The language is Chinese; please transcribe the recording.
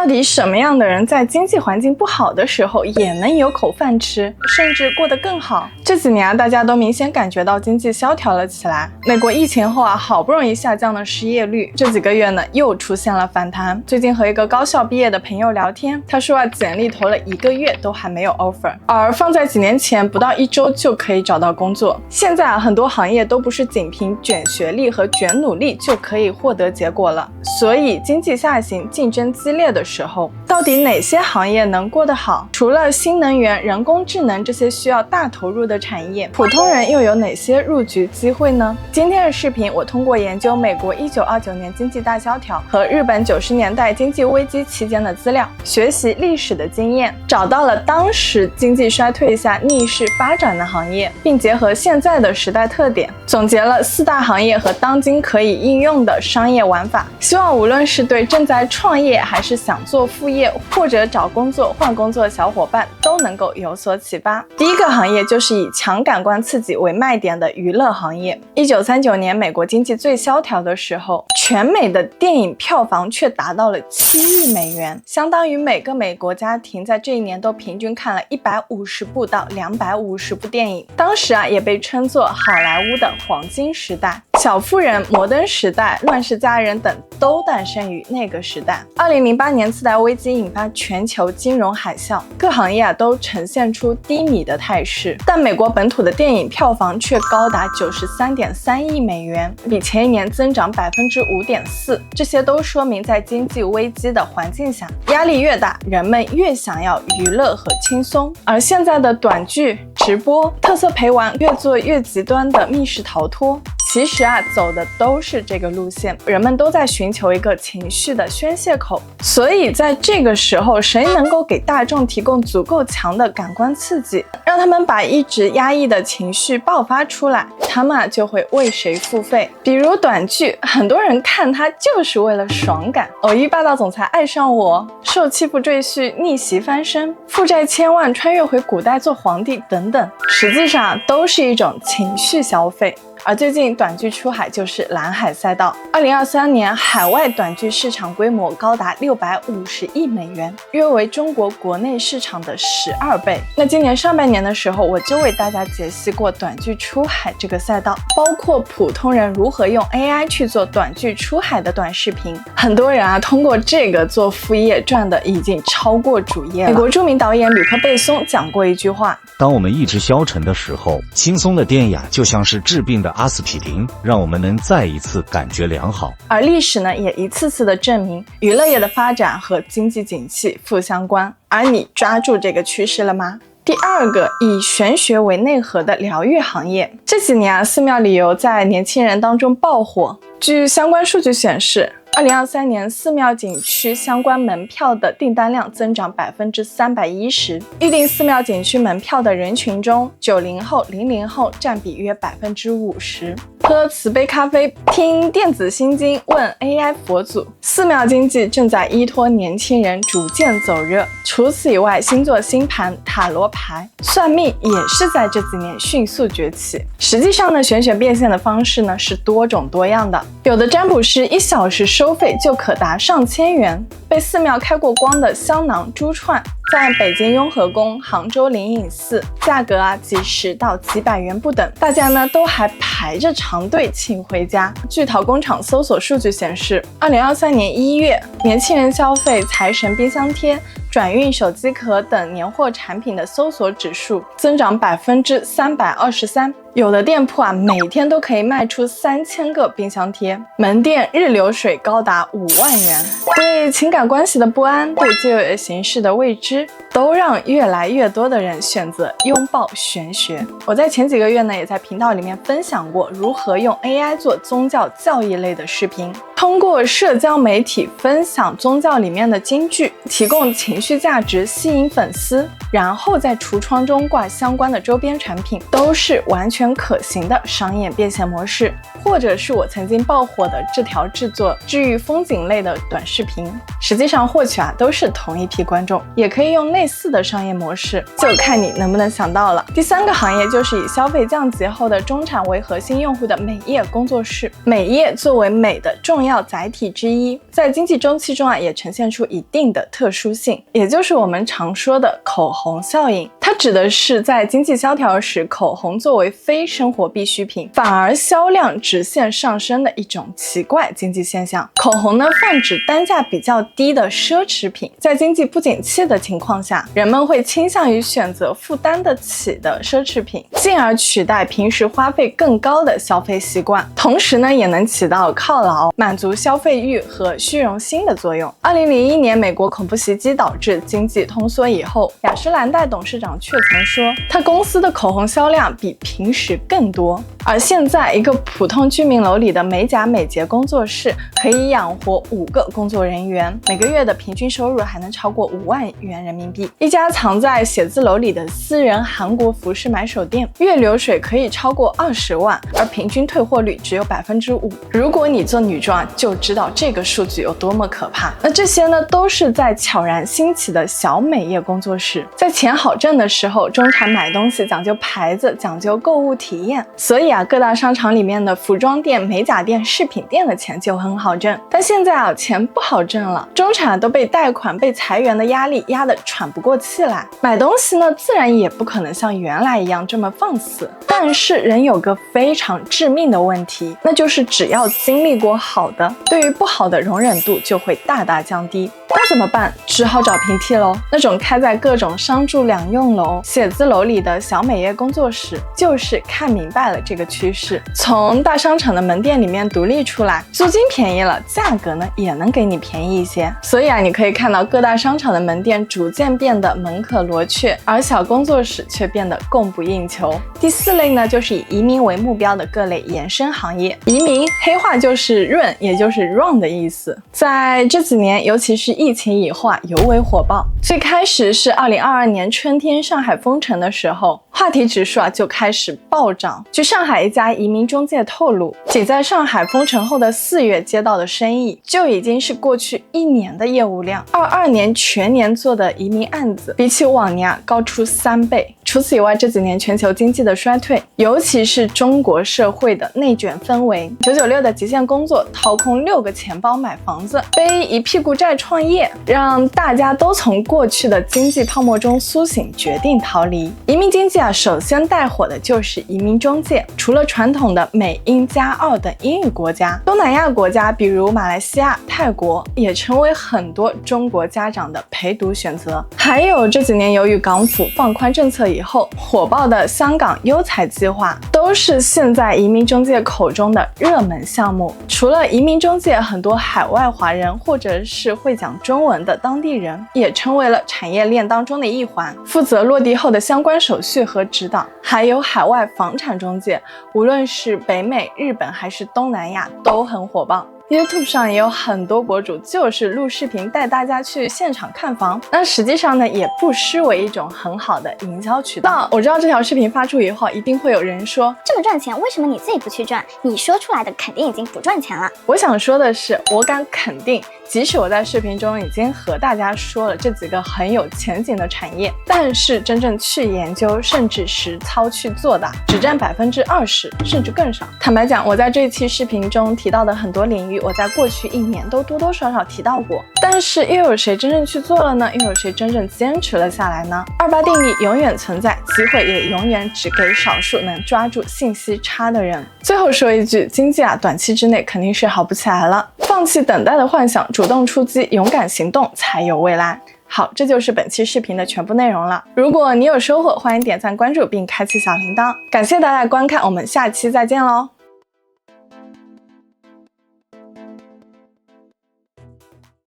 到底什么样的人在经济环境不好的时候也能有口饭吃，甚至过得更好？这几年大家都明显感觉到经济萧条了起来。美国疫情后好不容易下降了失业率，这几个月呢又出现了反弹。最近和一个高校毕业的朋友聊天，他说简历投了1个月都还没有 offer， 而放在几年前不到1周就可以找到工作。现在很多行业都不是仅凭卷学历和卷努力就可以获得结果了。所以经济下行、竞争激烈的时候，到底哪些行业能过得好？除了新能源、人工智能这些需要大投入的产业，普通人又有哪些入局机会呢？今天的视频，我通过研究美国1929年经济大萧条和日本90年代经济危机期间的资料，学习历史的经验，找到了当时经济衰退下逆势发展的行业，并结合现在的时代特点，总结了4大行业和当今可以应用的商业玩法。希望无论是对正在创业，还是想做副业，或者找工作、换工作的小伙伴都能够有所启发。第一个行业就是以强感官刺激为卖点的娱乐行业。1939年美国经济最萧条的时候，全美的电影票房却达到了7亿美元，相当于每个美国家庭在这一年都平均看了150部到250部电影。当时也被称作好莱坞的黄金时代。小妇人、摩登时代、乱世佳人等都诞生于那个时代。2008年次贷危机引发全球金融海啸，各行业都呈现出低迷的态势，但美国本土的电影票房却高达93.3亿美元，比前一年增长5.4%。这些都说明在经济危机的环境下，压力越大，人们越想要娱乐和轻松。而现在的短剧、直播、特色陪玩越做越极端的密室逃脱，其实走的都是这个路线，人们都在寻求一个情绪的宣泄口。所以在这个时候，谁能够给大众提供足够强的感官刺激，让他们把一直压抑的情绪爆发出来，他们就会为谁付费。比如短剧，很多人看它就是为了爽感，偶遇霸道总裁爱上我，受欺负赘婿逆袭翻身，负债千万穿越回古代做皇帝等等，实际上都是一种情绪消费。而最近短剧出海就是蓝海赛道，2023年海外短剧市场规模高达650亿美元，约为中国国内市场的12倍。那今年上半年的时候，我就为大家解析过短剧出海这个赛道，包括普通人如何用 AI 去做短剧出海的短视频。很多人通过这个做副业赚的已经超过主业了。美国著名导演吕克·贝松讲过一句话：当我们意志消沉的时候，轻松的电雅就像是治病的阿司匹林，让我们能再一次感觉良好。而历史呢，也一次次的证明，娱乐业的发展和经济景气负相关。而你抓住这个趋势了吗？第二个，以玄学为内核的疗愈行业。这几年寺庙旅游在年轻人当中爆火。据相关数据显示，2023年寺庙景区相关门票的订单量增长310%，预订寺庙景区门票的人群中，90后、00后占比约50%。喝慈悲咖啡，听电子心经，问 AI 佛祖，寺庙经济正在依托年轻人逐渐走热。除此以外，星座星盘、塔罗牌、算命也是在这几年迅速崛起。实际上呢，玄学变现的方式呢是多种多样的，有的占卜师1小时收费就可达上千元，被寺庙开过光的香囊、珠串，在北京雍和宫、杭州灵隐寺，价格几十到几百元不等，大家呢都还排着长队请回家。据淘工厂搜索数据显示，2023年1月，年轻人消费财神冰箱贴、转运手机壳等年货产品的搜索指数增长323%。有的店铺每天都可以卖出3000个冰箱贴，门店日流水高达5万元。对情感关系的不安，对旧有形式的未知，都让越来越多的人选择拥抱玄学。我在前几个月呢，也在频道里面分享过如何用 AI 做宗教教义类的视频，通过社交媒体分享宗教里面的金句，提供情绪价值，吸引粉丝，然后在橱窗中挂相关的周边产品，都是完全可行的商业变现模式。或者是我曾经爆火的这条制作治愈风景类的短视频，实际上获取都是同一批观众，也可以用类似的商业模式，就看你能不能想到了。第三个行业就是以消费降级后的中产为核心用户的美业工作室。美业作为美的重要载体之一，在经济周期中也呈现出一定的特殊性，也就是我们常说的口红效应。它指的是在经济萧条时，口红作为非生活必需品，反而销量直线上升的一种奇怪经济现象。口红呢，泛指单价比较低的奢侈品，在经济不景气的情况下，人们会倾向于选择负担得起的奢侈品，进而取代平时花费更高的消费习惯。同时呢，也能起到犒劳、满足消费欲和虚荣心的作用。2001年美国恐怖袭击导致经济通缩以后，雅诗兰黛董事长却曾说，他公司的口红销量比平时更多。而现在，一个普通居民楼里的美甲美睫工作室可以养活5个工作人员，每个月的平均收入还能超过5万元人民币。一家藏在写字楼里的私人韩国服饰买手店，月流水可以超过20万，而平均退货率只有5%。如果你做女装，就知道这个数据有多么可怕。那这些呢，都是在悄然兴起的小美业工作室。在钱好挣的时候，中产买东西讲究牌子，讲究购物体验，所以各大商场里面的服装店、美甲店、饰品店的钱就很好挣。但现在钱不好挣了，中产都被贷款、被裁员的压力压得喘不过气来，买东西呢，自然也不可能像原来一样这么放肆。但是人有个非常致命的问题，那就是只要经历过好的，对于不好的容忍度就会大大降低。那怎么办？只好找平替喽。那种开在各种商住两用楼、写字楼里的小美业工作室，就是看明白了这个趋势，从大商场的门店里面独立出来，租金便宜了，价格呢也能给你便宜一些。所以你可以看到各大商场的门店逐渐变得门可罗雀，而小工作室却变得供不应求。第4类呢，就是以移民为目标的各类衍生行业。移民黑话就是润，也就是 run 的意思。在这几年，尤其是疫情以后尤为火爆。最开始是2022年春天上海封城的时候，话题指数就开始暴涨。据上海一家移民中介透露，仅在上海封城后的4月接到的生意，就已经是过去1年的业务量。22年全年做的移民案子，比起往年高出3倍。除此以外，这几年全球经济的衰退，尤其是中国社会的内卷氛围，996的极限工作，掏空6个钱包买房子，背一屁股债创业，让大家都从过去的经济泡沫中苏醒，决定逃离。移民经济首先带火的就是移民中介。除了传统的美英加2等英语国家，东南亚国家比如马来西亚、泰国也成为很多中国家长的陪读选择。还有这几年由于港府放宽政策以后火爆的香港优才计划，都是现在移民中介口中的热门项目。除了移民中介，很多海外华人或者是会讲中文的当地人也成为了产业链当中的一环，负责落地后的相关手续和指导。还有海外房产中介，无论是北美、日本还是东南亚都很火爆。YouTube 上也有很多博主就是录视频带大家去现场看房，那实际上呢也不失为一种很好的营销渠道。我知道这条视频发出以后，一定会有人说，这么赚钱，为什么你自己不去赚？你说出来的肯定已经不赚钱了。我想说的是，我敢肯定，即使我在视频中已经和大家说了这几个很有前景的产业，但是真正去研究甚至实操去做的只占20%，甚至更少。坦白讲，我在这一期视频中提到的很多领域，我在过去1年都多多少少提到过，但是又有谁真正去做了呢？又有谁真正坚持了下来呢？28定律永远存在，机会也永远只给少数能抓住信息差的人。最后说一句，经济短期之内肯定是好不起来了，放弃等待的幻想，主动出击，勇敢行动，才有未来。好，这就是本期视频的全部内容了。如果你有收获，欢迎点赞关注并开启小铃铛。感谢大家的观看，我们下期再见喽。